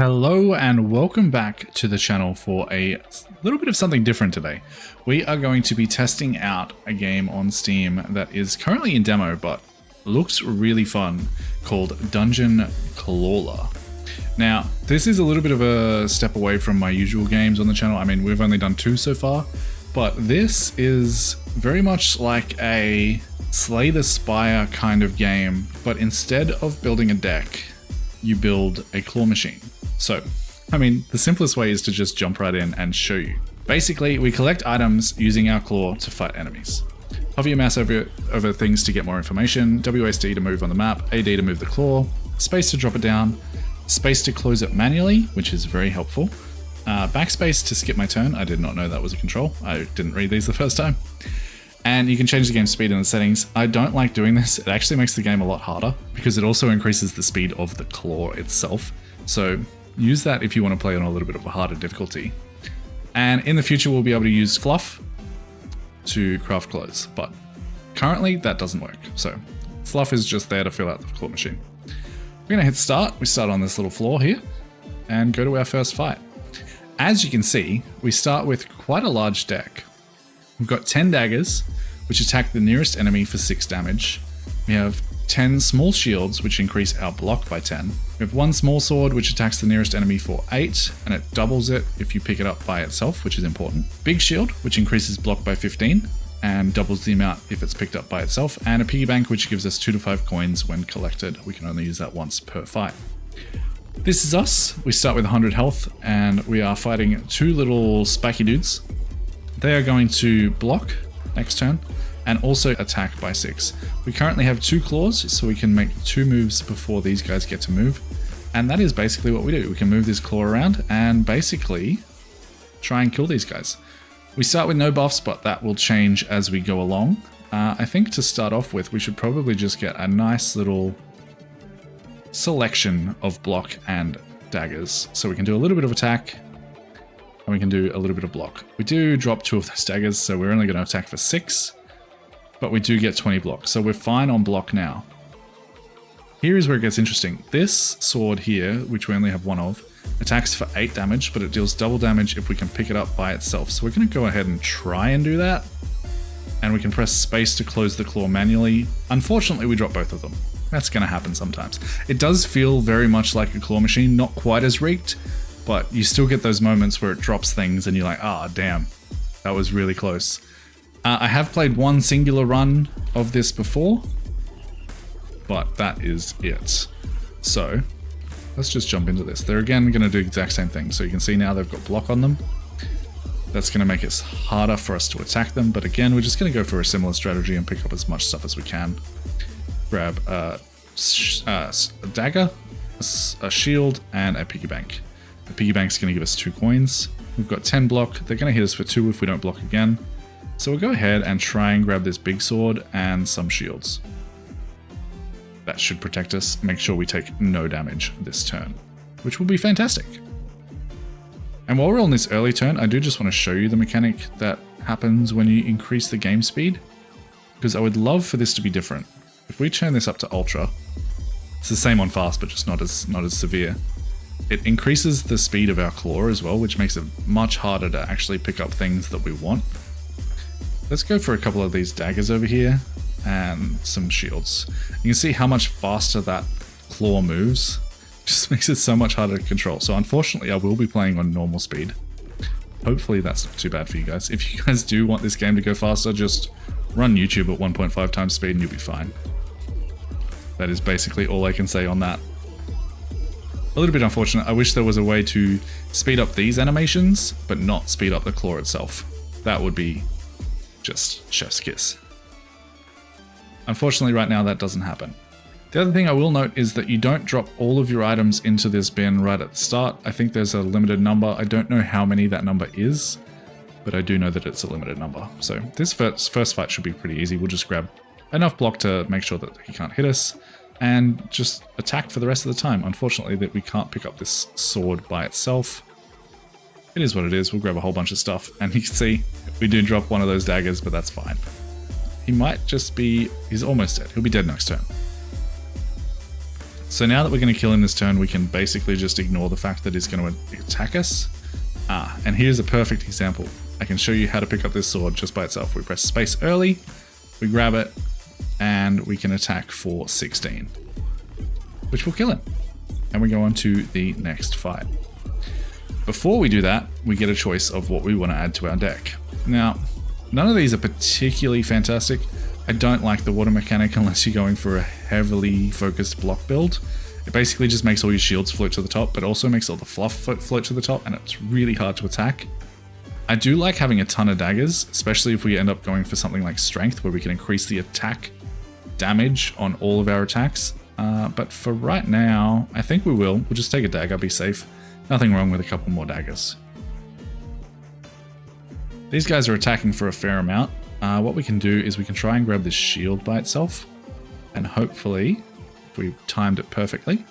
Hello and welcome back to the channel for a little bit of something different today. We are going to be testing out a game on Steam that is currently in demo but looks really fun called Dungeon Clawler. Now, this is a little bit of a step away from my usual games on the channel. I mean, we've only done 2 so far, but this is very much like a Slay the Spire kind of game, but instead of building a deck, you build a claw machine. So, I mean, the simplest way is to just jump right in and show you. Basically, we collect items using our claw to fight enemies. Hover your mouse over things to get more information, WSD to move on the map, AD to move the claw, space to drop it down, space to close it manually, which is very helpful, backspace to skip my turn. I did not know that was a control. I didn't read these the first time. And you can change the game speed in the settings. I don't like doing this. It actually makes the game a lot harder because it also increases the speed of the claw itself. So use that if you want to play on a little bit of a harder difficulty. And in the future, we'll be able to use fluff to craft clothes, but currently that doesn't work. So fluff is just there to fill out the claw machine. We're gonna hit start. We start on this little floor here and go to our first fight. As you can see, we start with quite a large deck. We've got 10 daggers, which attack the nearest enemy for 6 damage. We have 10 small shields, which increase our block by 10. We have 1 small sword, which attacks the nearest enemy for 8, and it doubles it if you pick it up by itself, which is important. Big shield, which increases block by 15, and doubles the amount if it's picked up by itself. And a piggy bank, which gives us 2 to 5 coins when collected. We can only use that once per fight. This is us. We start with 100 health, and we are fighting 2 little spiky dudes. They are going to block next turn and also attack by 6. We currently have 2 claws, so we can make 2 moves before these guys get to move. And that is basically what we do. We can move this claw around and basically try and kill these guys. We start with no buffs, but that will change as we go along. I think to start off with, we should probably just get a nice little selection of block and daggers. So we can do a little bit of attack, and we can do a little bit of block. We do drop 2 of those daggers, so we're only going to attack for 6, but we do get 20 block, so we're fine on block now. Here is where it gets interesting. This sword here, which we only have 1 of, attacks for 8 damage, but it deals double damage if we can pick it up by itself. So we're going to go ahead and try and do that, and we can press space to close the claw manually. Unfortunately, we drop both of them. That's going to happen sometimes. It does feel very much like a claw machine, not quite as rigged, but you still get those moments where it drops things and you're like, ah, damn, that was really close. I have played 1 singular run of this before, but that is it. So let's just jump into this. They're again going to do the exact same thing. So you can see now they've got block on them. That's going to make it harder for us to attack them. But again, we're just going to go for a similar strategy and pick up as much stuff as we can. Grab a dagger, a shield, and a piggy bank. The piggy bank's going to give us 2 coins. We've got 10 block. They're going to hit us for 2 if we don't block again. So we'll go ahead and try and grab this big sword and some shields. That should protect us. Make sure we take no damage this turn, which will be fantastic. And while we're on this early turn, I do just want to show you the mechanic that happens when you increase the game speed, because I would love for this to be different. If we turn this up to ultra, it's the same on fast, but just not as severe. It increases the speed of our claw as well, which makes it much harder to actually pick up things that we want. Let's go for a couple of these daggers over here and some shields. You can see how much faster that claw moves. Just makes it so much harder to control. So unfortunately, I will be playing on normal speed. Hopefully that's not too bad for you guys. If you guys do want this game to go faster, just run YouTube at 1.5 times speed and you'll be fine. That is basically all I can say on that. A little bit unfortunate. I wish there was a way to speed up these animations, but not speed up the claw itself. That would be just chef's kiss. Unfortunately, right now that doesn't happen. The other thing I will note is that you don't drop all of your items into this bin right at the start. I think there's a limited number. I don't know how many that number is, but I do know that it's a limited number. So this first fight should be pretty easy. We'll just grab enough block to make sure that he can't hit us, and just attack for the rest of the time. Unfortunately, that we can't pick up this sword by itself. It is what it is. We'll grab a whole bunch of stuff, and you can see we do drop one of those daggers, but that's fine. He might just be... he's almost dead. He'll be dead next turn. So now that we're going to kill him this turn, we can basically just ignore the fact that he's going to attack us. And here's a perfect example. I can show you how to pick up this sword just by itself. We press space early, we grab it, and we can attack for 16, which will kill him. And we go on to the next fight. Before we do that, we get a choice of what we want to add to our deck. Now, none of these are particularly fantastic. I don't like the water mechanic unless you're going for a heavily focused block build. It basically just makes all your shields float to the top, but also makes all the fluff float to the top, and it's really hard to attack. I do like having a ton of daggers, especially if we end up going for something like strength, where we can increase the attack damage on all of our attacks. But for right now, I think we will. We'll just take a dagger, be safe. Nothing wrong with a couple more daggers. These guys are attacking for a fair amount. What we can do is we can try and grab this shield by itself, and hopefully, if we timed it perfectly,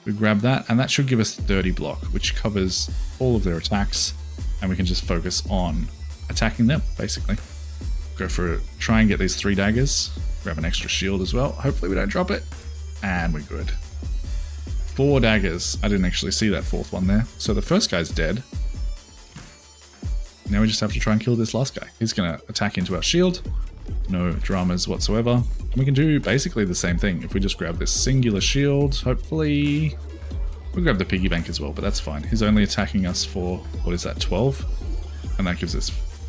we grab that, and that should give us 30 block, which covers all of their attacks, and we can just focus on attacking them, basically. Go for it, try and get these 3 daggers, grab an extra shield as well, hopefully we don't drop it, and we're good. 4 daggers, I didn't actually see that 4th one there, so the first guy's dead. Now we just have to try and kill this last guy. He's going to attack into our shield. No dramas whatsoever. And we can do basically the same thing. If we just grab this singular shield, hopefully... We'll grab the piggy bank as well, but that's fine. He's only attacking us for, what is that, 12? And that gives us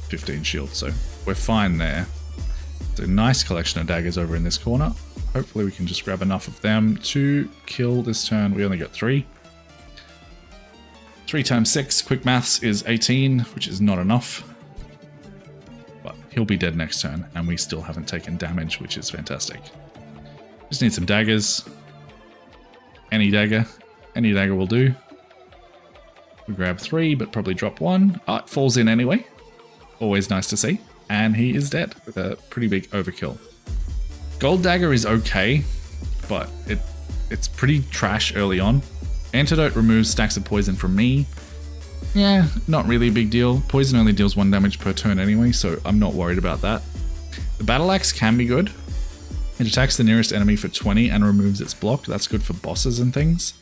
15 shield, so we're fine there. It's a nice collection of daggers over in this corner. Hopefully we can just grab enough of them to kill this turn. We only got 3. 3 times 6, quick maths, is 18, which is not enough. But he'll be dead next turn, and we still haven't taken damage, which is fantastic. Just need some daggers. Any dagger will do. We grab 3, but probably drop 1. Oh, it falls in anyway. Always nice to see. And he is dead with a pretty big overkill. Gold dagger is okay, but it's pretty trash early on. Antidote removes stacks of poison from me. Yeah, not really a big deal. Poison only deals 1 damage per turn anyway, so I'm not worried about that. The battle axe can be good. It attacks the nearest enemy for 20 and removes its block. That's good for bosses and things.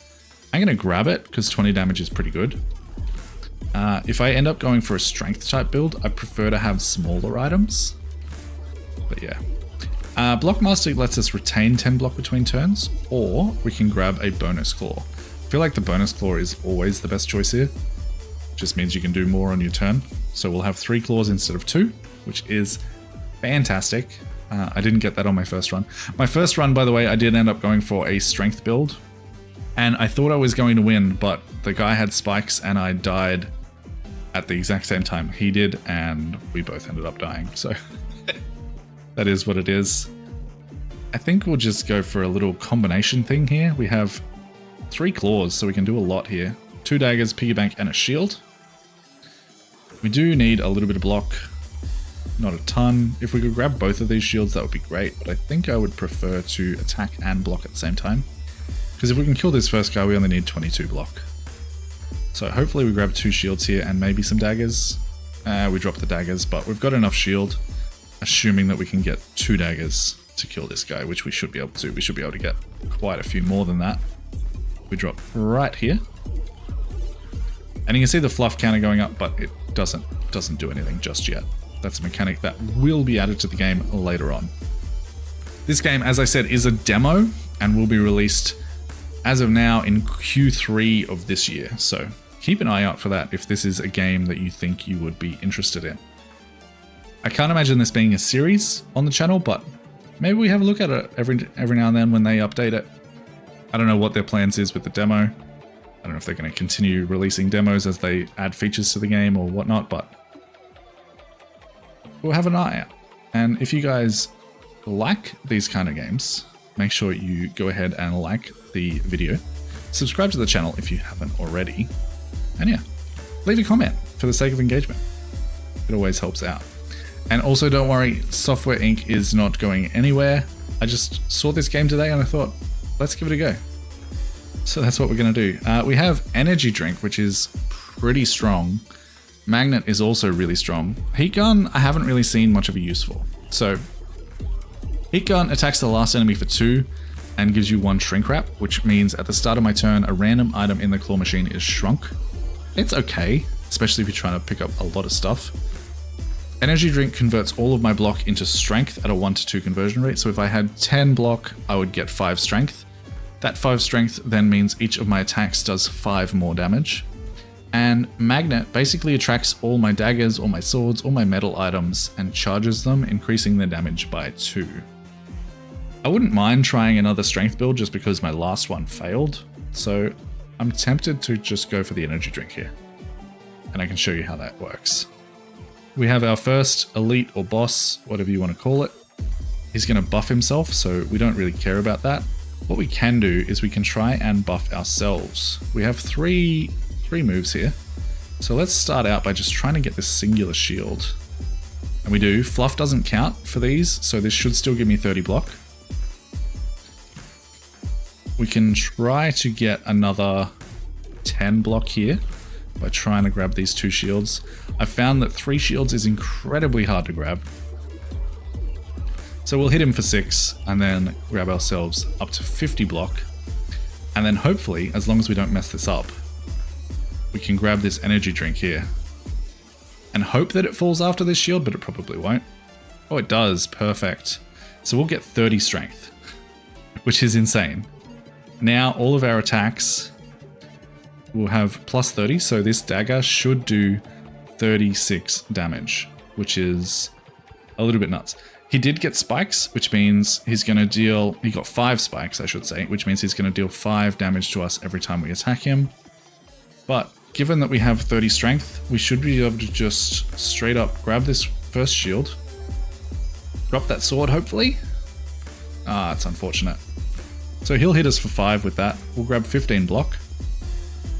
I'm going to grab it because 20 damage is pretty good. If I end up going for a strength type build, I prefer to have smaller items. But yeah. Blockmaster lets us retain 10 block between turns, or we can grab a bonus claw. I feel like the bonus claw is always the best choice here. Just means you can do more on your turn. So we'll have 3 claws instead of 2, which is fantastic. I didn't get that on my first run. My first run, by the way, I did end up going for a strength build. And I thought I was going to win, but the guy had spikes and I died at the exact same time he did, and we both ended up dying. So that is what it is. I think we'll just go for a little combination thing here. We have 3 claws, so we can do a lot here. 2 daggers, piggy bank, and a shield. We do need a little bit of block. Not a ton. If we could grab both of these shields, that would be great, but I think I would prefer to attack and block at the same time. Because if we can kill this first guy, we only need 22 block. So hopefully we grab 2 shields here and maybe some daggers. We drop the daggers, but we've got enough shield, assuming that we can get 2 daggers to kill this guy, which we should be able to. We should be able to get quite a few more than that. We drop right here. And you can see the fluff counter going up, but it doesn't do anything just yet. That's a mechanic that will be added to the game later on. This game, as I said, is a demo and will be released as of now in Q3 of this year. So keep an eye out for that if this is a game that you think you would be interested in. I can't imagine this being a series on the channel, but maybe we have a look at it every now and then when they update it. I don't know what their plans is with the demo. I don't know if they're going to continue releasing demos as they add features to the game or whatnot, but we'll have an eye out. And if you guys like these kind of games, make sure you go ahead and like the video. Subscribe to the channel if you haven't already. And yeah, leave a comment for the sake of engagement. It always helps out. And also don't worry, Software Inc. is not going anywhere. I just saw this game today and I thought, let's give it a go. So that's what we're going to do. We have Energy Drink, which is pretty strong. Magnet is also really strong. Heat Gun, I haven't really seen much of a use for. So Heat Gun attacks the last enemy for 2 and gives you 1 shrink wrap, which means at the start of my turn, a random item in the claw machine is shrunk. It's okay, especially if you're trying to pick up a lot of stuff. Energy drink converts all of my block into strength at a 1 to 2 conversion rate. So if I had 10 block, I would get 5 strength. That 5 strength then means each of my attacks does 5 more damage. And magnet basically attracts all my daggers, all my swords, all my metal items and charges them, increasing their damage by 2. I wouldn't mind trying another strength build just because my last one failed. So I'm tempted to just go for the energy drink here. And I can show you how that works. We have our first elite or boss, whatever you want to call it. He's going to buff himself, so we don't really care about that. What we can do is we can try and buff ourselves. We have three moves here. So let's start out by just trying to get this singular shield. And we do. Fluff doesn't count for these, so this should still give me 30 block. We can try to get another 10 block here by trying to grab these 2 shields. I found that 3 shields is incredibly hard to grab. So we'll hit him for 6 and then grab ourselves up to 50 block. And then hopefully, as long as we don't mess this up, we can grab this energy drink here. And hope that it falls after this shield, but it probably won't. Oh, it does. Perfect. So we'll get 30 strength, which is insane. Now all of our attacks will have plus 30, so this dagger should do 36 damage, which is a little bit nuts. He did get spikes, which means he's going to deal... He got 5 spikes, I should say, which means he's going to deal 5 damage to us every time we attack him. But given that we have 30 strength, we should be able to just straight up grab this first shield, drop that sword, hopefully. Ah, it's unfortunate. So he'll hit us for 5 with that. We'll grab 15 block.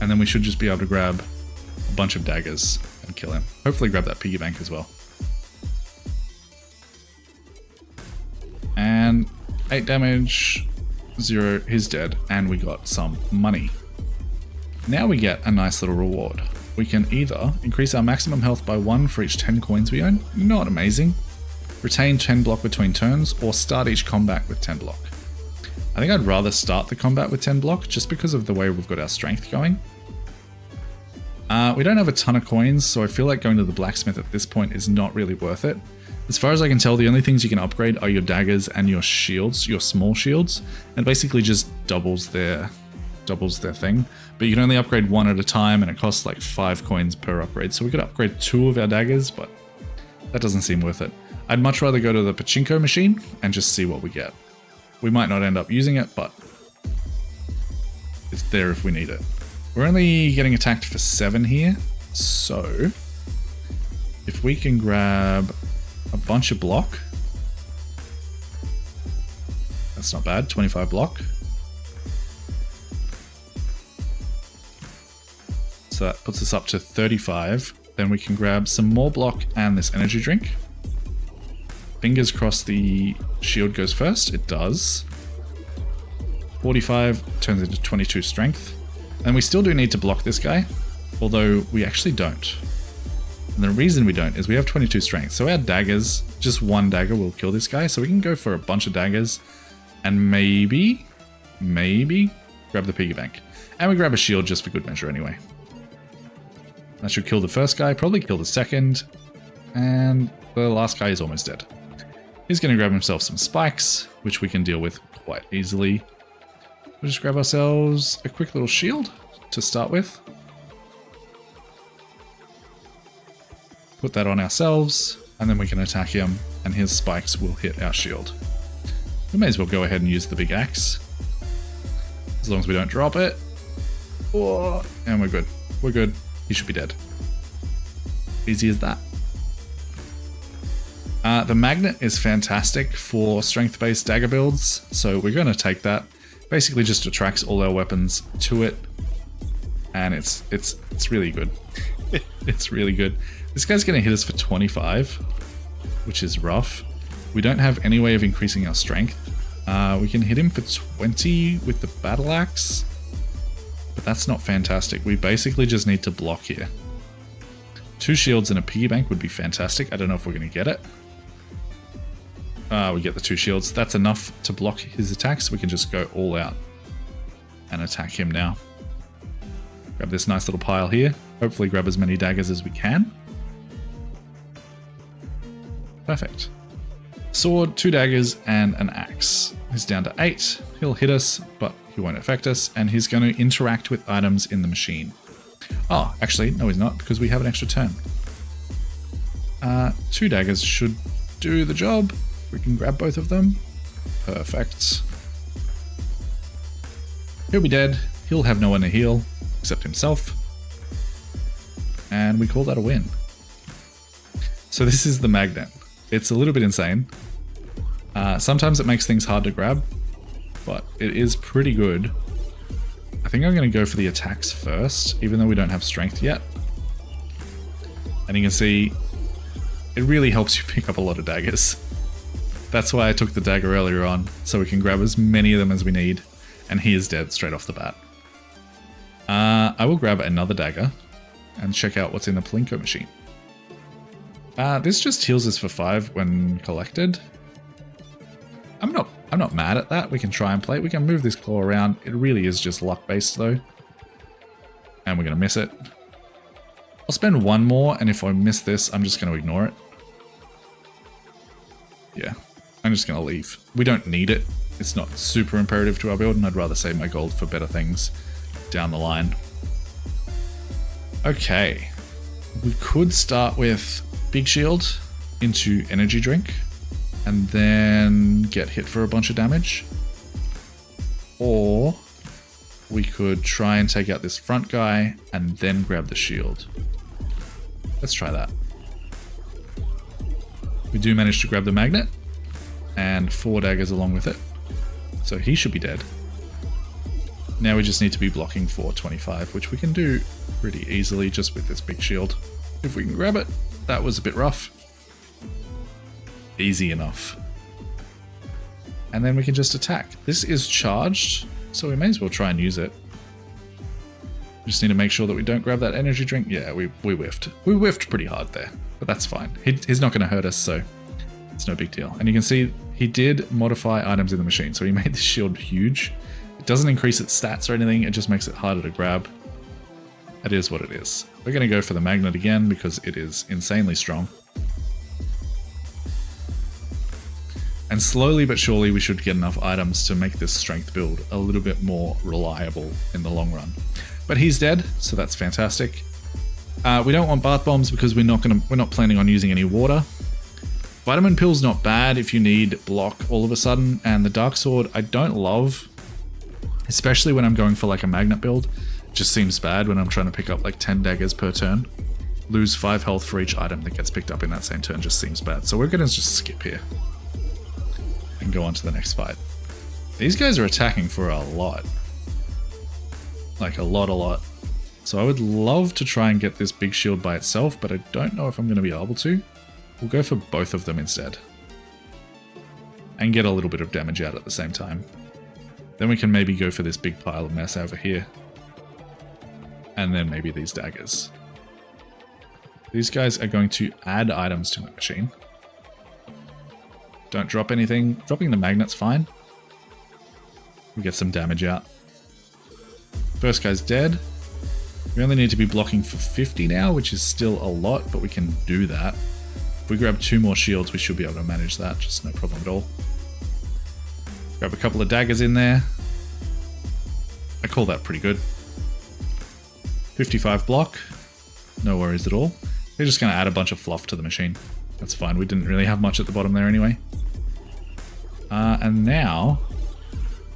And then we should just be able to grab a bunch of daggers and kill him. Hopefully grab that piggy bank as well. And 8 damage, 0, he's dead, and we got some money. Now we get a nice little reward. We can either increase our maximum health by 1 for each 10 coins we own, not amazing, retain 10 block between turns, or start each combat with 10 block. I think I'd rather start the combat with 10 block just because of the way we've got our strength going. We don't have a ton of coins, so I feel like going to the blacksmith at this point is not really worth it. As far as I can tell, the only things you can upgrade are your daggers and your shields, your small shields, and basically just doubles their thing. But you can only upgrade 1 at a time, and it costs like 5 coins per upgrade. So we could upgrade 2 of our daggers, but that doesn't seem worth it. I'd much rather go to the pachinko machine and just see what we get. We might not end up using it, but it's there if we need it. We're only getting attacked for 7 here, so if we can grab a bunch of block, that's not bad, 25 block. So that puts us up to 35. Then we can grab some more block and this energy drink. Fingers crossed the shield goes first. It does. 45 turns into 22 strength. And we still do need to block this guy, although we actually don't. And the reason we don't is we have 22 strength. So our daggers, just 1 dagger will kill this guy. So we can go for a bunch of daggers and maybe grab the piggy bank. And we grab a shield just for good measure anyway. That should kill the first guy, probably kill the second. And the last guy is almost dead. He's going to grab himself some spikes, which we can deal with quite easily. We'll just grab ourselves a quick little shield to start with. Put that on ourselves, and then we can attack him, and his spikes will hit our shield. We may as well go ahead and use the big axe. As long as we don't drop it. Oh, and we're good. We're good. He should be dead. Easy as that. The magnet is fantastic for strength-based dagger builds, so we're going to take that. Basically just attracts all our weapons to it, and it's really good. It's really good. This guy's going to hit us for 25, which is rough. We don't have any way of increasing our strength. We can hit him for 20 with the battle axe, but that's not fantastic. We basically just need to block here. 2 shields and a piggy bank would be fantastic. I don't know if we're going to get it. We get the 2 shields. That's enough to block his attacks. We can just go all out and attack him now. Grab this nice little pile here. Hopefully grab as many daggers as we can. Perfect. Sword, 2 daggers, and an axe. He's down to 8. He'll hit us, but he won't affect us. And he's going to interact with items in the machine. Oh, actually, no he's not, because we have an extra turn. 2 daggers should do the job. We can grab both of them. Perfect. He'll be dead. He'll have no one to heal except himself. And we call that a win. So this is the magnet. It's a little bit insane. Sometimes it makes things hard to grab, but it is pretty good. I think I'm going to go for the attacks first, even though we don't have strength yet. And you can see it really helps you pick up a lot of daggers. That's why I took the dagger earlier on, so we can grab as many of them as we need. And he is dead straight off the bat. I will grab another dagger and check out what's in the Plinko machine. This just heals us for 5 when collected. I'm not mad at that. We can try and play it. We can move this claw around. It really is just luck based though. And we're going to miss it. I'll spend 1 more, and if I miss this, I'm just going to ignore it. Yeah, I'm just going to leave. We don't need it. It's not super imperative to our build, and I'd rather save my gold for better things down the line. Okay. We could start with Big Shield into Energy Drink, and then get hit for a bunch of damage. Or we could try and take out this front guy, and then grab the shield. Let's try that. We do manage to grab the magnet, and 4 daggers along with it. So he should be dead. Now we just need to be blocking for 25, which we can do pretty easily just with this big shield. If we can grab it. That was a bit rough. Easy enough. And then we can just attack. This is charged, so we may as well try and use it. We just need to make sure that we don't grab that energy drink. Yeah, we whiffed. We whiffed pretty hard there, but that's fine. He's not going to hurt us, so it's no big deal. And you can see he did modify items in the machine, so he made this shield huge. It doesn't increase its stats or anything, it just makes it harder to grab. It is what it is. We're going to go for the magnet again because it is insanely strong. And slowly but surely we should get enough items to make this strength build a little bit more reliable in the long run. But he's dead, so that's fantastic. We don't want bath bombs because we're not planning on using any water. Vitamin pill's not bad if you need block all of a sudden, and the dark sword I don't love, especially when I'm going for like a magnet build. It just seems bad when I'm trying to pick up like 10 daggers per turn. Lose 5 health for each item that gets picked up in that same turn just seems bad. So we're going to just skip here and go on to the next fight. These guys are attacking for a lot. Like a lot. So I would love to try and get this big shield by itself, but I don't know if I'm going to be able to. We'll go for both of them instead. And get a little bit of damage out at the same time. Then we can maybe go for this big pile of mess over here. And then maybe these daggers. These guys are going to add items to my machine. Don't drop anything. Dropping the magnet's fine. We get some damage out. First guy's dead. We only need to be blocking for 50 now, which is still a lot, but we can do that. If we grab 2 more shields, we should be able to manage that, just no problem at all. Grab a couple of daggers in there. I call that pretty good. 55 block. No worries at all. They're just going to add a bunch of fluff to the machine. That's fine, we didn't really have much at the bottom there anyway. And now,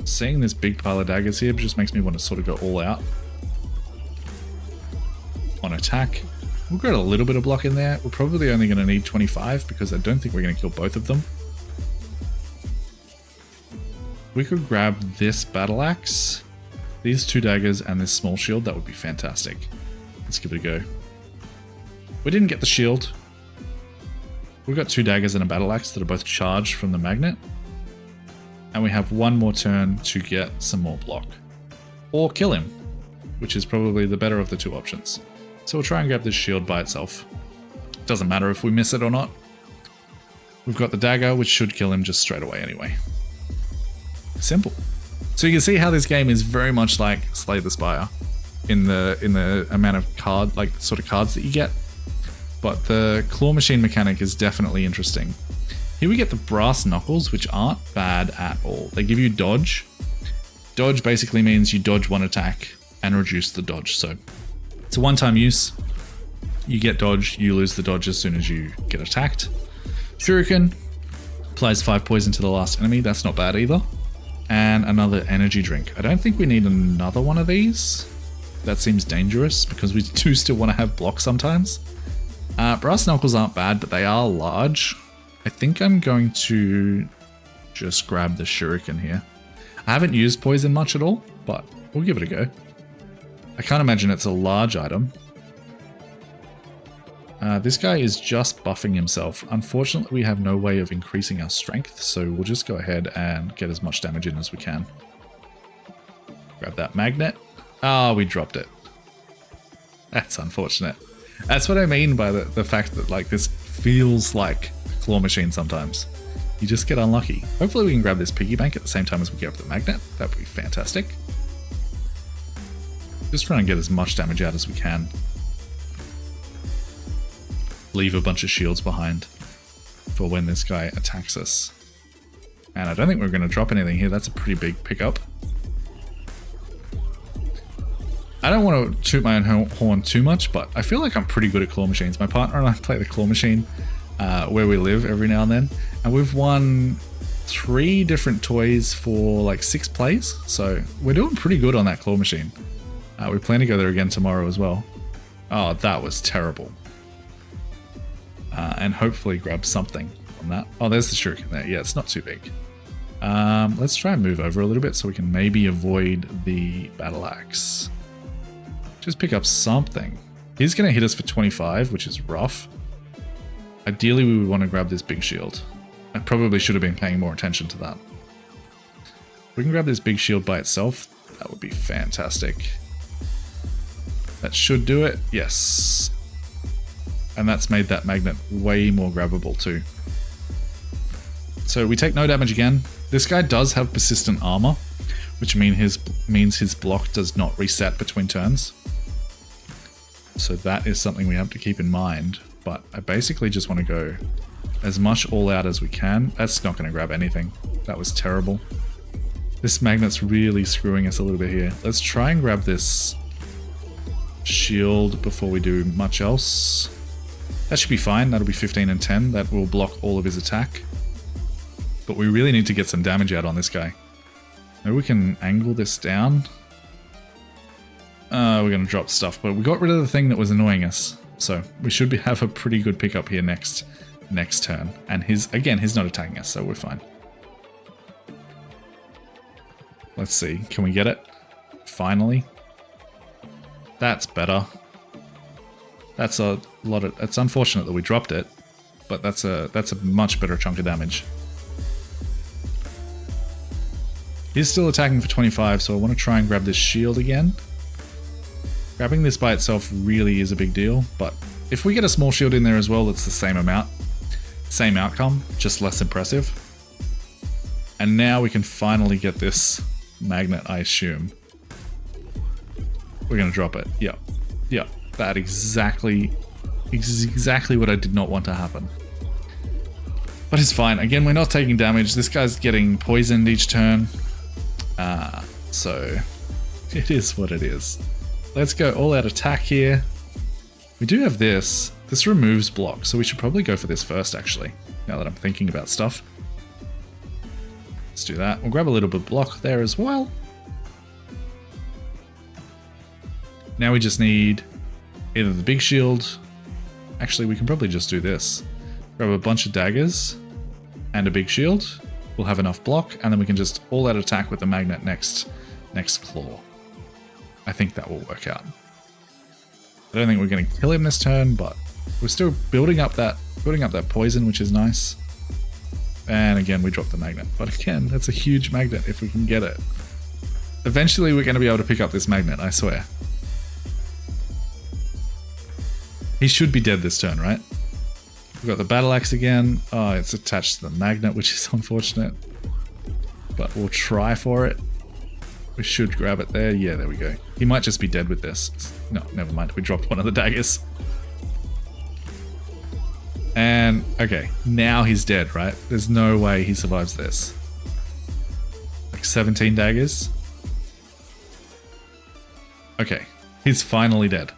seeing this big pile of daggers here just makes me want to sort of go all out. On attack. We'll get a little bit of block in there. We're probably only going to need 25 because I don't think we're going to kill both of them. We could grab this battle axe, these 2 daggers, and this small shield. That would be fantastic. Let's give it a go. We didn't get the shield. We've got 2 daggers and a battle axe that are both charged from the magnet. And we have 1 more turn to get some more block. Or kill him, which is probably the better of the 2 options. So we'll try and grab this shield by itself. Doesn't matter if we miss it or not. We've got the dagger, which should kill him just straight away anyway. Simple. So you can see how this game is very much like Slay the Spire in the amount of cards that you get. But the claw machine mechanic is definitely interesting. Here we get the brass knuckles, which aren't bad at all. They give you dodge. Dodge basically means you dodge one attack and reduce the dodge. So it's a one-time use. You get dodge, you lose the dodge as soon as you get attacked. Shuriken applies 5 poison to the last enemy. That's not bad either. And another energy drink. I don't think we need another one of these. That seems dangerous because we do still want to have block sometimes. Brass knuckles aren't bad, but they are large. I think I'm going to just grab the shuriken here. I haven't used poison much at all, but we'll give it a go. I can't imagine it's a large item. This guy is just buffing himself. Unfortunately, we have no way of increasing our strength, so we'll just go ahead and get as much damage in as we can. Grab that magnet. Ah, we dropped it. That's unfortunate. That's what I mean by the fact that like this feels like a claw machine sometimes. You just get unlucky. Hopefully we can grab this piggy bank at the same time as we get up the magnet. That would be fantastic. Just trying to get as much damage out as we can. Leave a bunch of shields behind for when this guy attacks us. And I don't think we're going to drop anything here. That's a pretty big pickup. I don't want to toot my own horn too much, but I feel like I'm pretty good at claw machines. My partner and I play the claw machine where we live every now and then. And we've won 3 different toys for like 6 plays. So we're doing pretty good on that claw machine. We plan to go there again tomorrow as well. Oh, that was terrible. And hopefully grab something on that. Oh, there's the shuriken there. Yeah, it's not too big. Let's try and move over a little bit so we can maybe avoid the battle axe. Just pick up something. He's going to hit us for 25, which is rough. Ideally, we would want to grab this big shield. I probably should have been paying more attention to that. If we can grab this big shield by itself, that would be fantastic. That should do it. Yes. And that's made that magnet way more grabbable too. So we take no damage again. This guy does have persistent armor, which means his block does not reset between turns. So that is something we have to keep in mind. But I basically just want to go as much all out as we can. That's not going to grab anything. That was terrible. This magnet's really screwing us a little bit here. Let's try and grab this shield before we do much else. That should be fine. That'll be 15 and 10. That will block all of his attack. But we really need to get some damage out on this guy. Maybe we can angle this down. We're going to drop stuff, but we got rid of the thing that was annoying us. So we should have a pretty good pickup here next turn. And he's not attacking us, so we're fine. Let's see. Can we get it? Finally. That's better. That's a lot of... It's unfortunate that we dropped it, but that's a much better chunk of damage. He's still attacking for 25, so I want to try and grab this shield again. Grabbing this by itself really is a big deal, but if we get a small shield in there as well, it's the same amount. Same outcome, just less impressive. And now we can finally get this magnet, I assume. We're going to drop it. Yep. Yep. That exactly what I did not want to happen. But it's fine. Again, we're not taking damage. This guy's getting poisoned each turn. So it is what it is. Let's go all out attack here. We do have this. This removes block, so we should probably go for this first, actually, now that I'm thinking about stuff. Let's do that. We'll grab a little bit of block there as well. Now we just need either the big shield. Actually, we can probably just do this. Grab a bunch of daggers and a big shield. We'll have enough block, and then we can just all out attack with the magnet next claw. I think that will work out. I don't think we're going to kill him this turn, but we're still building up that poison, which is nice. And again, we drop the magnet. But again, that's a huge magnet if we can get it. Eventually, we're going to be able to pick up this magnet, I swear. He should be dead this turn, right? We've got the battle axe again. Oh, it's attached to the magnet, which is unfortunate. But we'll try for it. We should grab it there. Yeah, there we go. He might just be dead with this. No, never mind. We dropped one of the daggers. And, okay, now he's dead, right? There's no way he survives this. Like 17 daggers. Okay, he's finally dead.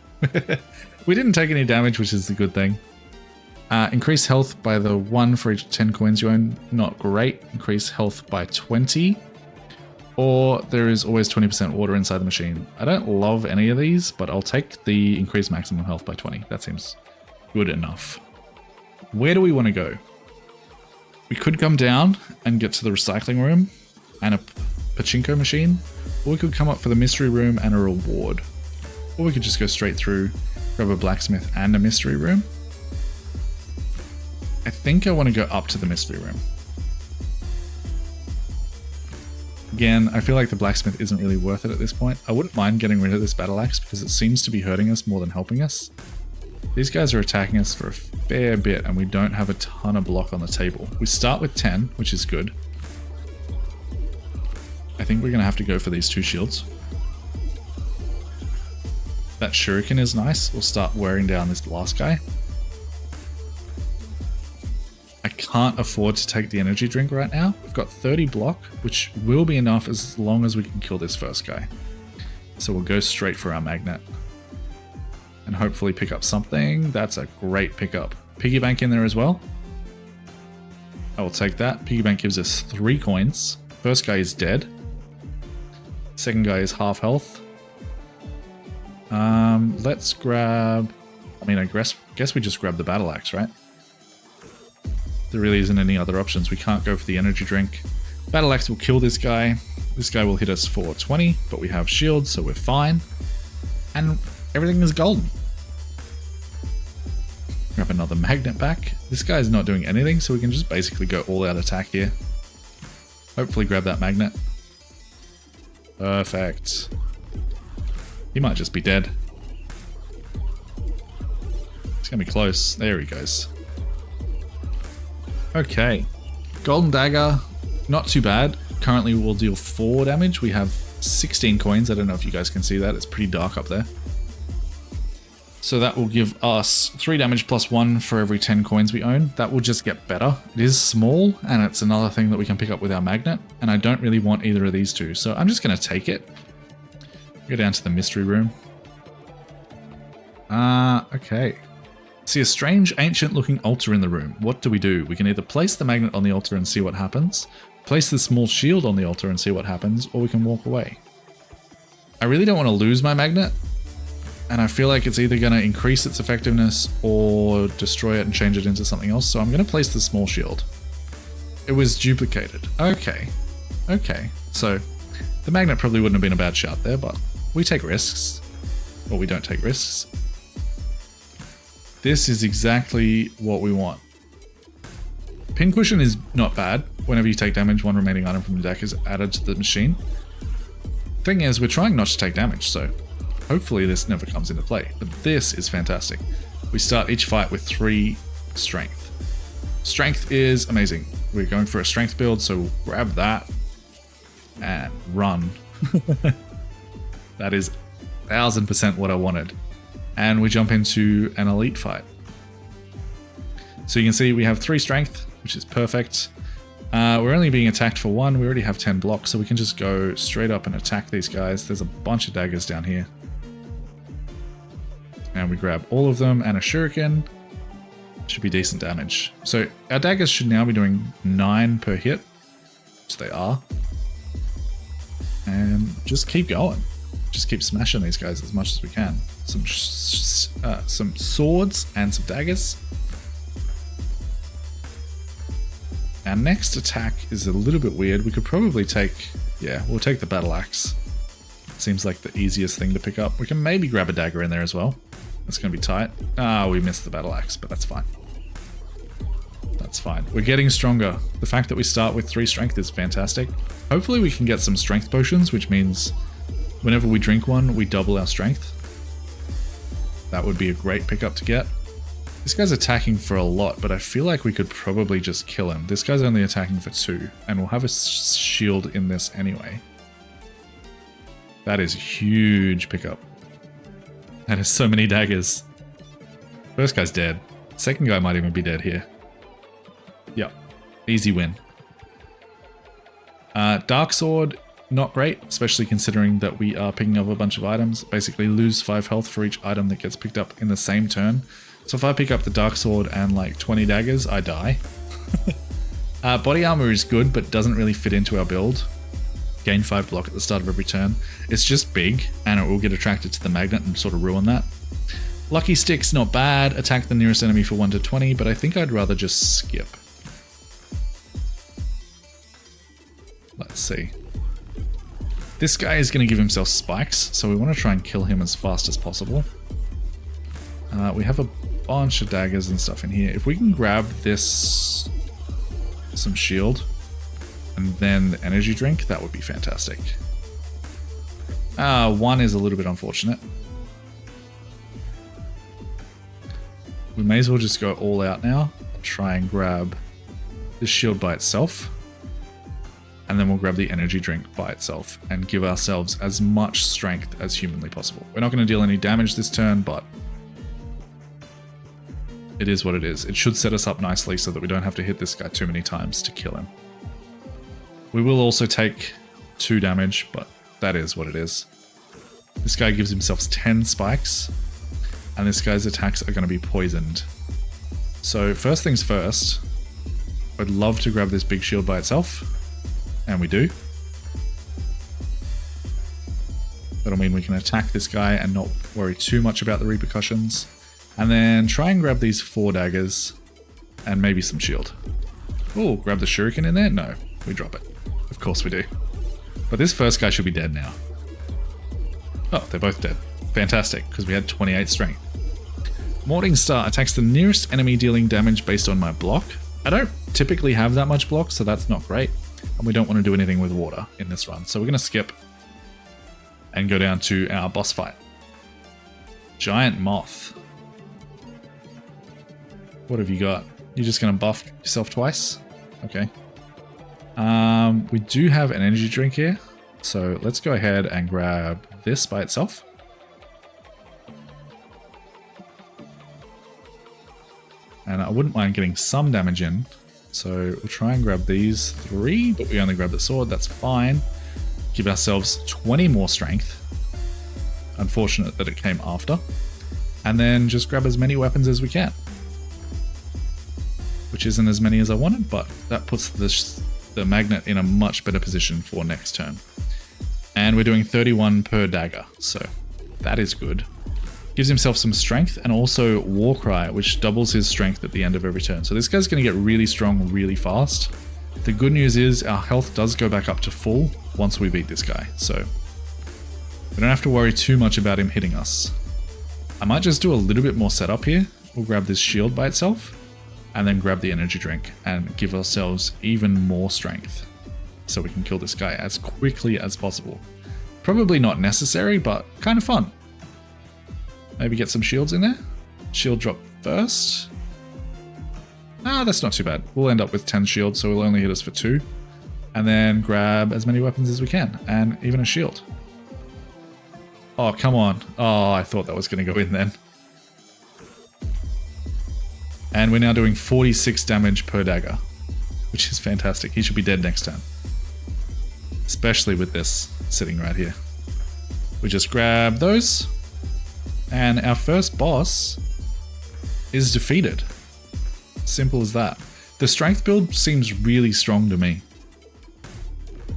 We didn't take any damage, which is the good thing. Increase health by the 1 for each 10 coins you own. Not great. Increase health by 20. Or there is always 20% water inside the machine. I don't love any of these, but I'll take the increased maximum health by 20. That seems good enough. Where do we want to go? We could come down and get to the recycling room and a pachinko machine, or we could come up for the mystery room and a reward. Or we could just go straight through, grab a blacksmith and a mystery room. I think I want to go up to the mystery room. Again, I feel like the blacksmith isn't really worth it at this point. I wouldn't mind getting rid of this battle axe because it seems to be hurting us more than helping us. These guys are attacking us for a fair bit and we don't have a ton of block on the table. We start with 10, which is good. I think we're going to have to go for these 2 shields. That shuriken is nice. We'll start wearing down this last guy. I can't afford to take the energy drink right now. We've got 30 block, which will be enough as long as we can kill this first guy. So we'll go straight for our magnet. And hopefully pick up something. That's a great pickup. Piggy bank in there as well. I will take that. Piggy bank gives us 3 coins. First guy is dead. Second guy is half health. Let's grab... I mean, I guess we just grab the battle axe, right? There really isn't any other options. We can't go for the energy drink. Battle axe will kill this guy. This guy will hit us for 20, but we have shields, so we're fine. And everything is golden. Grab another magnet back. This guy is not doing anything, so we can just basically go all out attack here. Hopefully grab that magnet. Perfect. He might just be dead. It's gonna be close. There he goes. Okay. Golden dagger, not too bad. Currently we'll deal 4 damage. We have 16 coins. I don't know if you guys can see that. It's pretty dark up there. So that will give us 3 damage plus 1 for every 10 coins we own. That will just get better. It is small, and it's another thing that we can pick up with our magnet, and I don't really want either of these two, so I'm just going to take it. Go down to the mystery room. Okay. See a strange, ancient-looking altar in the room. What do? We can either place the magnet on the altar and see what happens, place the small shield on the altar and see what happens, or we can walk away. I really don't want to lose my magnet, and I feel like it's either going to increase its effectiveness or destroy it and change it into something else, so I'm going to place the small shield. It was duplicated. Okay. Okay. So, the magnet probably wouldn't have been a bad shot there, but we take risks. Or we don't take risks. This is exactly what we want. Pincushion is not bad. Whenever you take damage, 1 remaining item from the deck is added to the machine. Thing is, we're trying not to take damage, so hopefully this never comes into play. But this is fantastic. We start each fight with 3 strength. Strength is amazing. We're going for a strength build, so we'll grab that and run. That is 1000% what I wanted. And we jump into an elite fight. So you can see we have 3 strength, which is perfect. We're only being attacked for 1. We already have 10 blocks, so we can just go straight up and attack these guys. There's a bunch of daggers down here. And we grab all of them and a shuriken. Should be decent damage. So our daggers should now be doing 9 per hit, which they are. And just keep going. Just keep smashing these guys as much as we can. Some swords and some daggers. Our next attack is a little bit weird. We could probably take, yeah, we'll take the battle axe. Seems like the easiest thing to pick up. We can maybe grab a dagger in there as well. That's going to be tight. Ah, we missed the battle axe, but that's fine. That's fine. We're getting stronger. The fact that we start with 3 strength is fantastic. Hopefully we can get some strength potions, which means whenever we drink one, we double our strength. That would be a great pickup to get. This guy's attacking for a lot, but I feel like we could probably just kill him. This guy's only attacking for 2, and we'll have a shield in this anyway. That is a huge pickup. That is so many daggers. First guy's dead. Second guy might even be dead here. Yep. Easy win. Dark Sword, not great, especially considering that we are picking up a bunch of items. Basically lose 5 health for each item that gets picked up in the same turn. So if I pick up the Dark Sword and like 20 daggers, I die. Body armor is good, but doesn't really fit into our build. Gain 5 block at the start of every turn. It's just big, and it will get attracted to the magnet and sort of ruin that. Lucky Stick's not bad. Attack the nearest enemy for 1 to 20, but I think I'd rather just skip. Let's see. This guy is going to give himself spikes, so we want to try and kill him as fast as possible. We have a bunch of daggers and stuff in here. If we can grab this, some shield, and then the energy drink, that would be fantastic. 1 is a little bit unfortunate. We may as well just go all out now. Try and grab this shield by itself. And then we'll grab the energy drink by itself and give ourselves as much strength as humanly possible. We're not going to deal any damage this turn, but it is what it is. It should set us up nicely so that we don't have to hit this guy too many times to kill him. We will also take 2 damage, but that is what it is. This guy gives himself 10 spikes, and this guy's attacks are going to be poisoned. So first things first, I'd love to grab this big shield by itself. And we do. That'll mean we can attack this guy and not worry too much about the repercussions. And then try and grab these 4 daggers and maybe some shield. Oh, grab the shuriken in there? No, we drop it. Of course we do. But this first guy should be dead now. Oh, they're both dead. Fantastic, because we had 28 strength. Morningstar attacks the nearest enemy, dealing damage based on my block. I don't typically have that much block, so that's not great. And we don't want to do anything with water in this run. So we're going to skip and go down to our boss fight. Giant Moth. What have you got? You're just going to buff yourself twice? Okay. We do have an energy drink here. So let's go ahead and grab this by itself. And I wouldn't mind getting some damage in. So we'll try and grab these 3, but we only grab the sword, that's fine. Give ourselves 20 more strength. Unfortunate that it came after. And then just grab as many weapons as we can. Which isn't as many as I wanted, but that puts the magnet in a much better position for next turn. And we're doing 31 per dagger, so that is good. Gives himself some strength and also Warcry, which doubles his strength at the end of every turn. So this guy's going to get really strong really fast. The good news is our health does go back up to full once we beat this guy. So we don't have to worry too much about him hitting us. I might just do a little bit more setup here. We'll grab this shield by itself and then grab the energy drink and give ourselves even more strength so we can kill this guy as quickly as possible. Probably not necessary, but kind of fun. Maybe get some shields in there. Shield drop first. That's not too bad. We'll end up with 10 shields, so it'll only hit us for 2. And then grab as many weapons as we can, and even a shield. Oh, come on. Oh, I thought that was going to go in then. And we're now doing 46 damage per dagger, which is fantastic. He should be dead next turn. Especially with this sitting right here. We just grab those. And our first boss is defeated. Simple as that. The strength build seems really strong to me.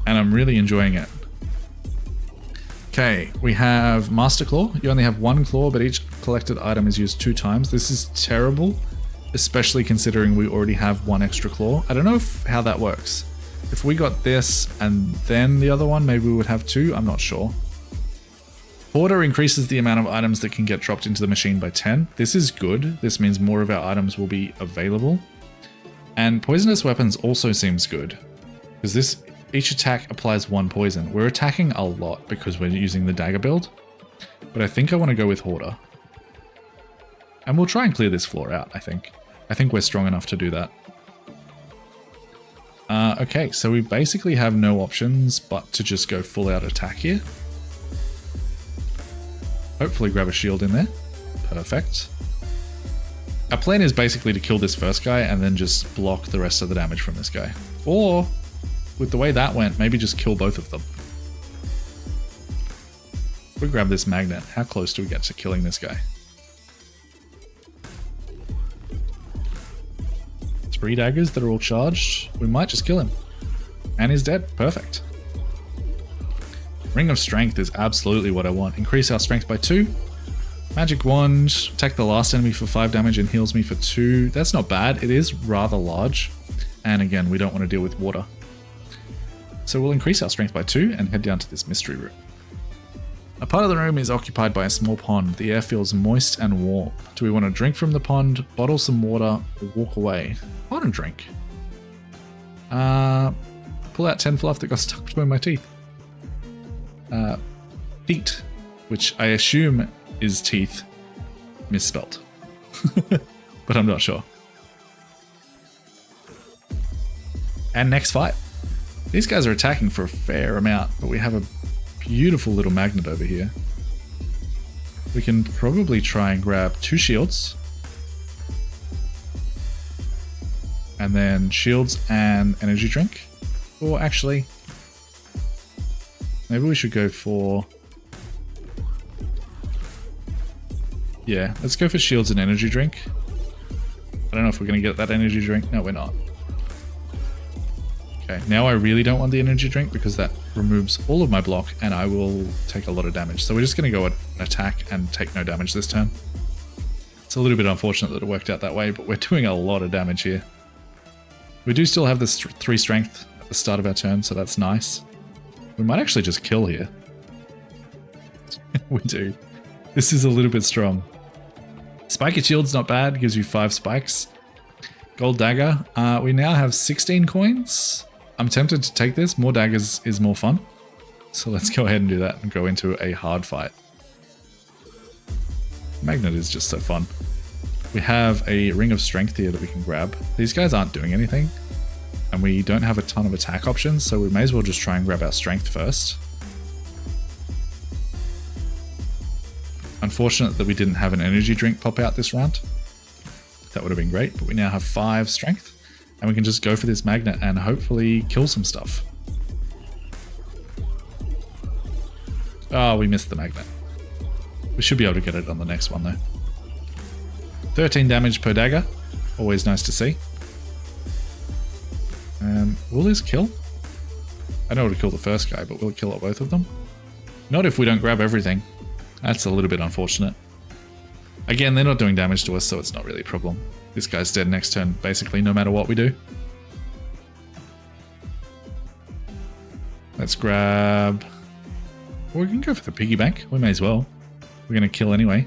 And I'm really enjoying it. Okay, we have Master Claw. You only have 1 claw, but each collected item is used 2 times. This is terrible, especially considering we already have 1 extra claw. I don't know how that works. If we got this and then the other one, maybe we would have 2. I'm not sure. Hoarder increases the amount of items that can get dropped into the machine by 10. This is good. This means more of our items will be available. And poisonous weapons also seems good, because each attack applies 1 poison. We're attacking a lot because we're using the dagger build, but I think I want to go with Hoarder. And we'll try and clear this floor out, I think. I think we're strong enough to do that. Okay, so we basically have no options but to just go full out attack here. Hopefully grab a shield in there. Perfect. Our plan is basically to kill this first guy and then just block the rest of the damage from this guy. Or, with the way that went, maybe just kill both of them. If we grab this magnet, how close do we get to killing this guy? 3 daggers that are all charged. We might just kill him. And he's dead. Perfect. Ring of Strength is absolutely what I want. Increase our strength by 2. Magic Wand. Attack the last enemy for 5 damage and heals me for 2. That's not bad. It is rather large. And again, we don't want to deal with water. So we'll increase our strength by 2 and head down to this mystery room. A part of the room is occupied by a small pond. The air feels moist and warm. Do we want to drink from the pond, bottle some water, or walk away? I want to drink. Pull out 10 fluff that got stuck between my teeth. Feet, which I assume is teeth, misspelt. But I'm not sure. And next fight. These guys are attacking for a fair amount, but we have a beautiful little magnet over here. We can probably try and grab 2 shields. And then shields and energy drink. Or actually, maybe we should go for... Yeah, let's go for shields and energy drink. I don't know if we're going to get that energy drink. No, we're not. Okay, now I really don't want the energy drink because that removes all of my block and I will take a lot of damage. So we're just going to go and attack and take no damage this turn. It's a little bit unfortunate that it worked out that way, but we're doing a lot of damage here. We do still have this 3 strength at the start of our turn, so that's nice. We might actually just kill here. We do. This is a little bit strong. Spiky shield's not bad, gives you 5 spikes. Gold dagger. We now have 16 coins. I'm tempted to take this. More daggers is more fun. So let's go ahead and do that and go into a hard fight. Magnet is just so fun. We have a ring of strength here that we can grab. These guys aren't doing anything. And we don't have a ton of attack options, so we may as well just try and grab our strength first. Unfortunate that we didn't have an energy drink pop out this round. That would have been great, but we now have 5 strength. And we can just go for this magnet and hopefully kill some stuff. Oh, we missed the magnet. We should be able to get it on the next one though. 13 damage per dagger. Always nice to see. Will this kill? I know it'll kill the first guy, but will it kill both of them? Not if we don't grab everything. That's a little bit unfortunate. Again, they're not doing damage to us, so it's not really a problem. This guy's dead next turn, basically, no matter what we do. Let's grab... Well, we can go for the piggy bank. We may as well. We're going to kill anyway.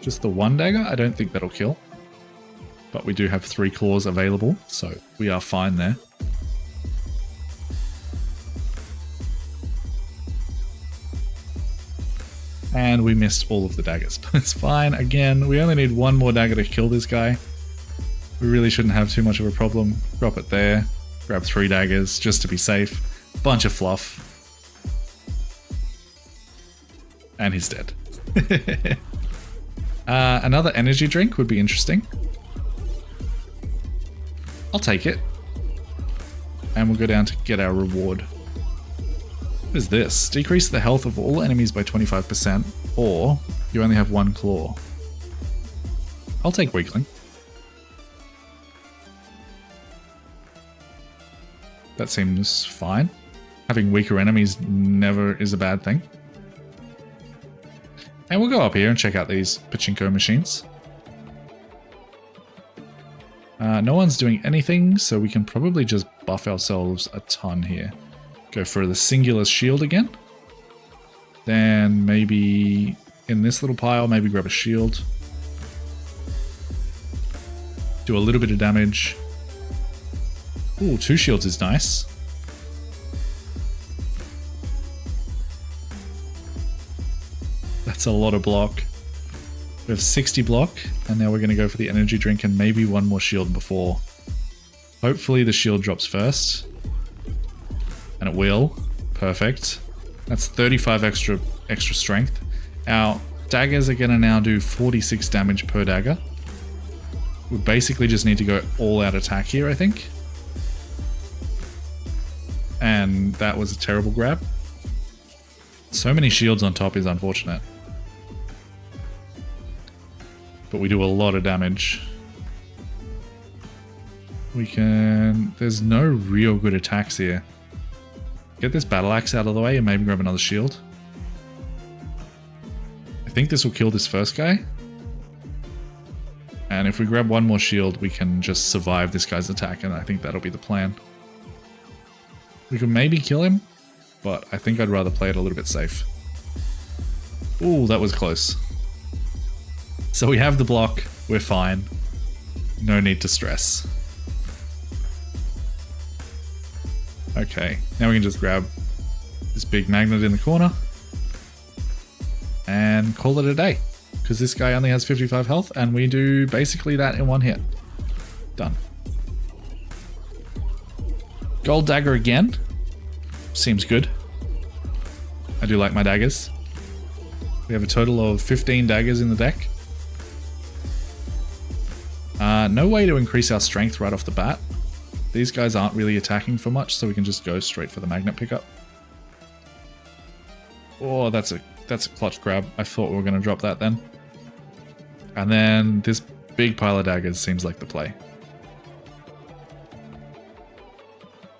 Just the 1 dagger? I don't think that'll kill. But we do have 3 claws available, so we are fine there. And we missed all of the daggers, but it's fine. Again, we only need 1 more dagger to kill this guy. We really shouldn't have too much of a problem. Drop it there. Grab 3 daggers just to be safe. Bunch of fluff. And he's dead. Another energy drink would be interesting. I'll take it. And we'll go down to get our reward. What is this? Decrease the health of all enemies by 25%, or you only have 1 claw. I'll take weakling. That seems fine. Having weaker enemies never is a bad thing. And we'll go up here and check out these pachinko machines. No one's doing anything, so we can probably just buff ourselves a ton here. Go for the singular shield again. Then maybe in this little pile, maybe grab a shield. Do a little bit of damage. Ooh, 2 shields is nice. That's a lot of block. We have 60 block, and now we're going to go for the energy drink and maybe one more shield before. Hopefully the shield drops first. And it will. Perfect. That's 35 extra strength. Our daggers are going to now do 46 damage per dagger. We basically just need to go all out attack here, I think. And that was a terrible grab. So many shields on top is unfortunate. But we do a lot of damage. We can... There's no real good attacks here. Get this battle axe out of the way and maybe grab another shield. I think this will kill this first guy. And if we grab one more shield, we can just survive this guy's attack, and I think that'll be the plan. We can maybe kill him, but I think I'd rather play it a little bit safe. Ooh, that was close. So we have the block, we're fine. No need to stress. Okay, now we can just grab this big magnet in the corner and call it a day. Because this guy only has 55 health, and we do basically that in one hit. Done. Gold dagger again. Seems good. I do like my daggers. We have a total of 15 daggers in the deck. No way to increase our strength right off the bat. These guys aren't really attacking for much, so we can just go straight for the magnet pickup. Oh, that's a clutch grab. I thought we were going to drop that then. And then this big pile of daggers seems like the play.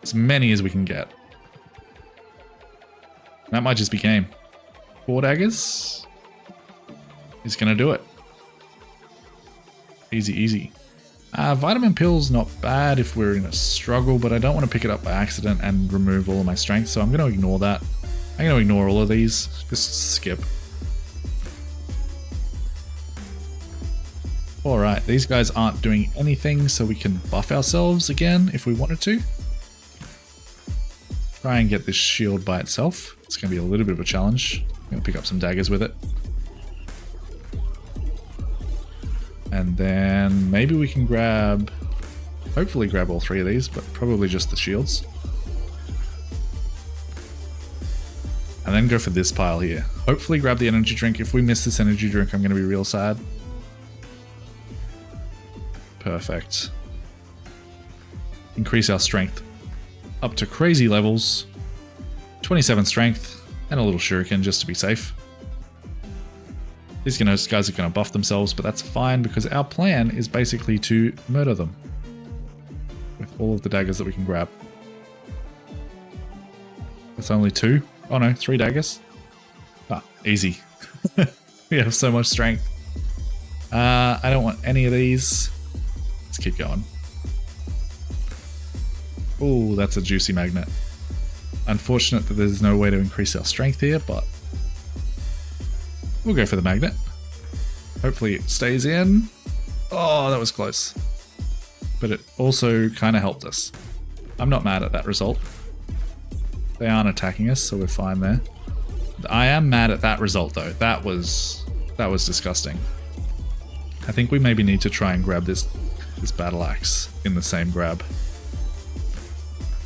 As many as we can get. That might just be game. 4 daggers is going to do it. Easy, easy. Vitamin pills not bad if we're in a struggle, but I don't want to pick it up by accident and remove all of my strength, so I'm going to ignore that. I'm going to ignore all of these. Just skip. Alright, these guys aren't doing anything, so we can buff ourselves again if we wanted to. Try and get this shield by itself. It's going to be a little bit of a challenge. I'm going to pick up some daggers with it. And then maybe we can grab... Hopefully grab all 3 of these, but probably just the shields. And then go for this pile here. Hopefully grab the energy drink. If we miss this energy drink, I'm going to be real sad. Perfect. Increase our strength up to crazy levels. 27 strength and a little shuriken just to be safe. These guys are going to buff themselves, but that's fine because our plan is basically to murder them with all of the daggers that we can grab. That's only 2. Oh no, 3 daggers. Ah, easy. We have so much strength. I don't want any of these. Let's keep going. Oh, that's a juicy magnet. Unfortunate that there's no way to increase our strength here, but we'll go for the magnet. Hopefully it stays in. Oh, that was close. But it also kind of helped us. I'm not mad at that result. They aren't attacking us, so we're fine there. I am mad at that result though. That was disgusting. I think we maybe need to try and grab this battle axe in the same grab.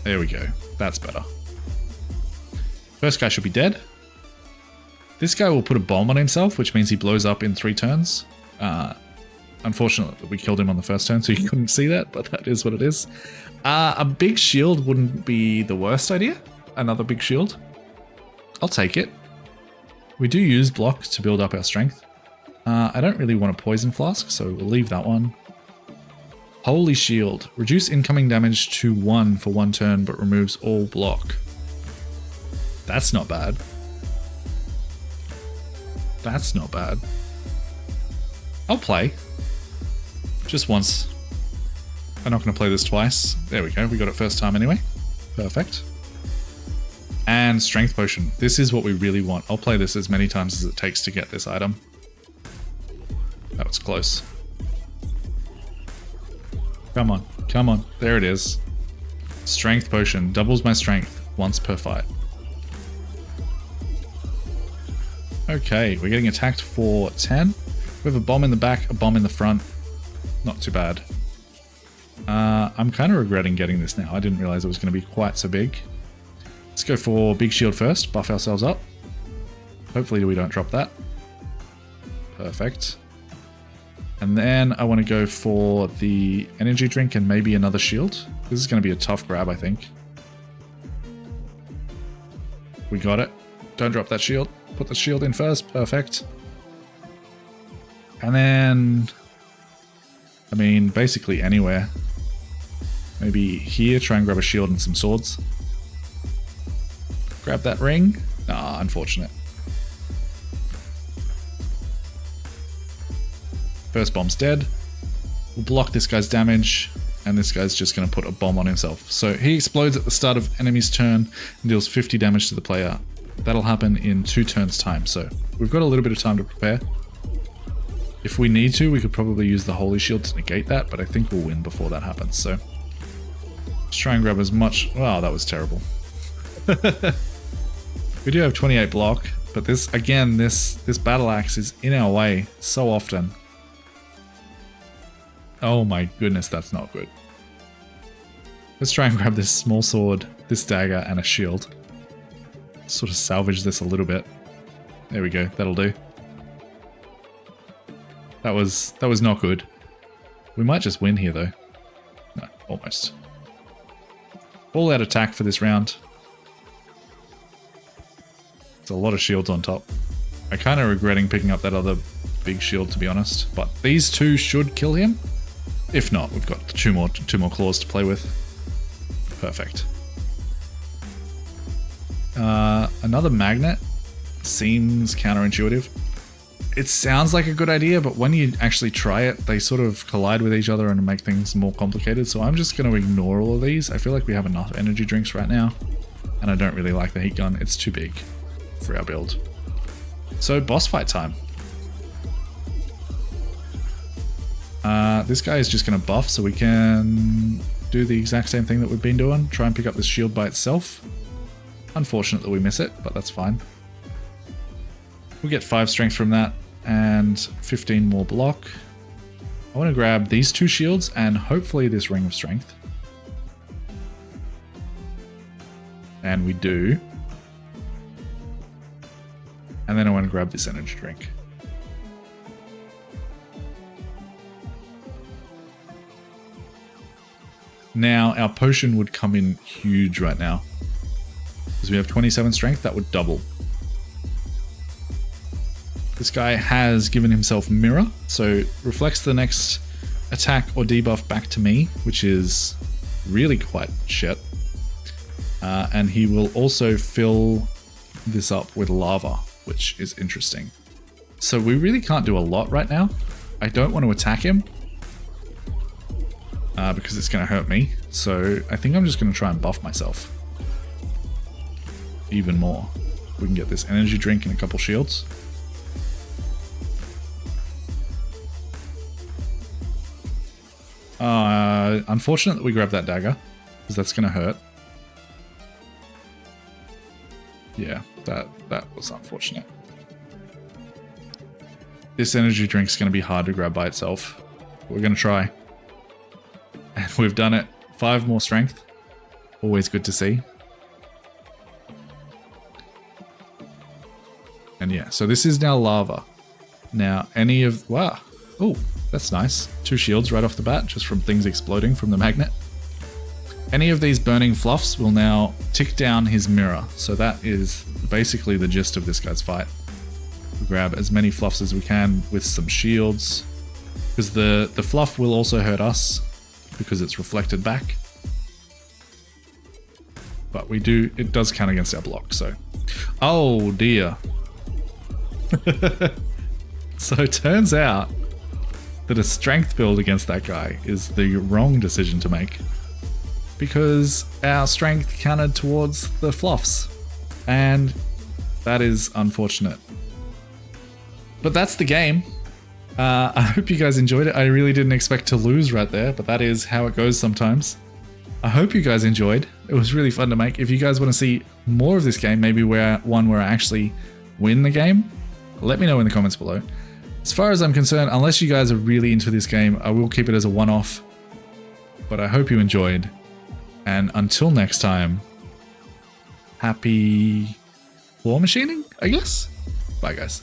There we go. That's better. First guy should be dead. This guy will put a bomb on himself, which means he blows up in 3 turns. Unfortunately, we killed him on the first turn, so you couldn't see that, but that is what it is. A big shield wouldn't be the worst idea. Another big shield. I'll take it. We do use block to build up our strength. I don't really want a poison flask, so we'll leave that one. Holy shield. Reduce incoming damage to 1 for 1 turn, but removes all block. That's not bad. That's not bad. I'll play. Just once. I'm not going to play this twice. There we go. We got it first time anyway. Perfect. And strength potion. This is what we really want. I'll play this as many times as it takes to get this item. That was close. Come on. Come on. There it is. Strength potion. Doubles my strength once per fight. Okay, we're getting attacked for 10. We have a bomb in the back, a bomb in the front. Not too bad. I'm kind of regretting getting this now. I didn't realize it was going to be quite so big. Let's go for big shield first, buff ourselves up. Hopefully we don't drop that. Perfect. And then I want to go for the energy drink and maybe another shield. This is going to be a tough grab, I think. We got it. Don't drop that shield. Put the shield in first. Perfect. And then, I mean, basically anywhere. Maybe here, try and grab a shield and some swords. Grab that ring. Ah, unfortunate. First bomb's dead. We'll block this guy's damage, and this guy's just going to put a bomb on himself. So he explodes at the start of enemy's turn and deals 50 damage to the player. That'll happen in 2 turns' time, so we've got a little bit of time to prepare. If we need to, we could probably use the Holy Shield to negate that, but I think we'll win before that happens, so let's try and grab as much. Wow, that was terrible. We do have 28 block, but this, again, this battle axe is in our way so often. Oh my goodness, that's not good. Let's try and grab this small sword, this dagger, and a shield. Sort of salvage this a little bit. There we go, that'll do. That was not good. We might just win here though. No, almost. All out attack for this round. It's a lot of shields on top. I'm kind of regretting picking up that other big shield, to be honest. But these two should kill him. If not, we've got two more claws to play with. Perfect. Another magnet seems counterintuitive. It sounds like a good idea, but when you actually try it, they sort of collide with each other and make things more complicated. So I'm just going to ignore all of these. I feel like we have enough energy drinks right now, and I don't really like the heat gun. It's too big for our build. So boss fight time. This guy is just going to buff, so we can do the exact same thing that we've been doing. Try and pick up this shield by itself. Unfortunate that we miss it, but that's fine. We'll get 5 strength from that and 15 more block. I want to grab these 2 shields and hopefully this ring of strength. And we do. And then I want to grab this energy drink. Now, our potion would come in huge right now. Because we have 27 strength, that would double. This guy has given himself mirror, so reflects the next attack or debuff back to me, which is really quite shit. And he will also fill this up with lava, which is interesting. So we really can't do a lot right now. I don't want to attack him. Because it's going to hurt me. So I think I'm just going to try and buff myself. Even more. We can get this energy drink and a couple shields. Unfortunate that we grabbed that dagger. Because that's going to hurt. Yeah, that was unfortunate. This energy drink is going to be hard to grab by itself. We're going to try. And we've done it. 5 more strength. Always good to see. And yeah, so this is now lava. Now, any of... Wow. Oh, that's nice. 2 shields right off the bat, just from things exploding from the magnet. Any of these burning fluffs will now tick down his mirror. So that is basically the gist of this guy's fight. We grab as many fluffs as we can with some shields. Because the fluff will also hurt us. Because it's reflected back. But we do, it does count against our block, so. Oh dear. So it turns out that a strength build against that guy is the wrong decision to make. Because our strength counted towards the fluffs. And that is unfortunate. But that's the game. I hope you guys enjoyed it. I really didn't expect to lose right there, but that is how it goes sometimes. I hope you guys enjoyed. It was really fun to make. If you guys want to see more of this game, maybe one where I actually win the game, let me know in the comments below. As far as I'm concerned, unless you guys are really into this game, I will keep it as a one-off. But I hope you enjoyed. And until next time, happy war machining, I guess? Bye, guys.